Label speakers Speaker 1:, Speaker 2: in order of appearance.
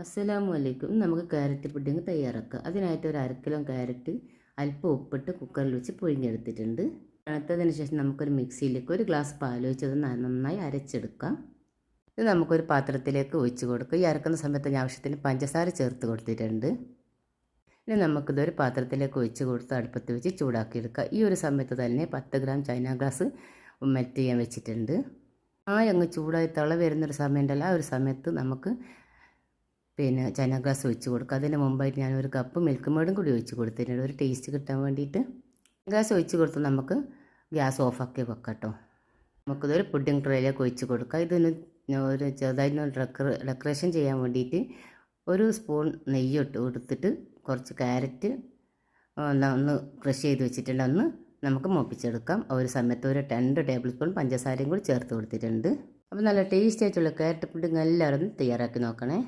Speaker 1: അസ്സലാമു അലൈക്കും. നമുക്ക് ക്യാരറ്റ് പുഡിങ് തയ്യാറാക്കാം. അതിനായിട്ട് ഒരു 1/2 കിലോ ക്യാരറ്റ് അല്പം ഉപ്പിട്ട് കുക്കറിൽ വെച്ച് പുഴുങ്ങിയെടുത്തിട്ടുണ്ട്. തണുത്തതിന് ശേഷം നമുക്കൊരു മിക്സിയിലേക്ക് 1 ഗ്ലാസ് പാൽ ഒഴിച്ചത് നന്നായി അരച്ചെടുക്കാം. ഇത് നമുക്കൊരു പാത്രത്തിലേക്ക് ഒഴിച്ച് കൊടുക്കുക. ഈ അരക്കുന്ന സമയത്ത് ആവശ്യത്തിന് പഞ്ചസാര ചേർത്ത് കൊടുത്തിട്ടുണ്ട്. ഇനി നമുക്കിതൊരു പാത്രത്തിലേക്ക് ഒഴിച്ച് കൊടുത്ത് അടുപ്പത്ത് വെച്ച് ചൂടാക്കിയെടുക്കുക. ഈ ഒരു സമയത്ത് തന്നെ 10 ഗ്രാം ചൈന ഗ്രാസ് മെൽറ്റ് ചെയ്യാൻ വെച്ചിട്ടുണ്ട്. അങ്ങ് ചൂടായി തിള വരുന്നൊരു സമയമുണ്ടല്ലോ, ആ ഒരു സമയത്ത് നമുക്ക് ചൈന ഗ്രാസ് ഒഴിച്ച് കൊടുക്കുക. അതിന് മുമ്പായിട്ട് ഞാൻ 1 കപ്പ് മിൽക്ക് മേഡും കൂടി ഒഴിച്ച് കൊടുത്തിട്ടുണ്ട്, ഒരു ടേസ്റ്റ് കിട്ടാൻ വേണ്ടിയിട്ട്. ഗ്യാസ് ഒഴിച്ച് കൊടുത്ത് നമുക്ക് ഗ്യാസ് ഓഫാക്കി വെക്കാം കേട്ടോ. നമുക്കിതൊരു പുഡിംഗ് ട്രേയിലേക്ക് ഒഴിച്ച് കൊടുക്കാം. ഇതിന് ഒരു ചെറുതായിട്ട് ഡെക്കറേഷൻ ചെയ്യാൻ വേണ്ടിയിട്ട് 1 സ്പൂൺ നെയ്യ് എടുത്തിട്ട് കുറച്ച് ക്യാരറ്റ് ഒന്ന് ക്രഷ് ചെയ്ത് വെച്ചിട്ടുണ്ട്. ഒന്ന് നമുക്ക് മൂപ്പിച്ചെടുക്കാം. ഒരു സമയത്ത് ഒരു 2 ടേബിൾ സ്പൂൺ പഞ്ചസാരയും കൂടി ചേർത്ത് കൊടുത്തിട്ടുണ്ട്. അപ്പോൾ നല്ല ടേസ്റ്റ് ആയിട്ടുള്ള ക്യാരറ്റ് പുഡിംഗ് എല്ലാവരും തയ്യാറാക്കി നോക്കണേ.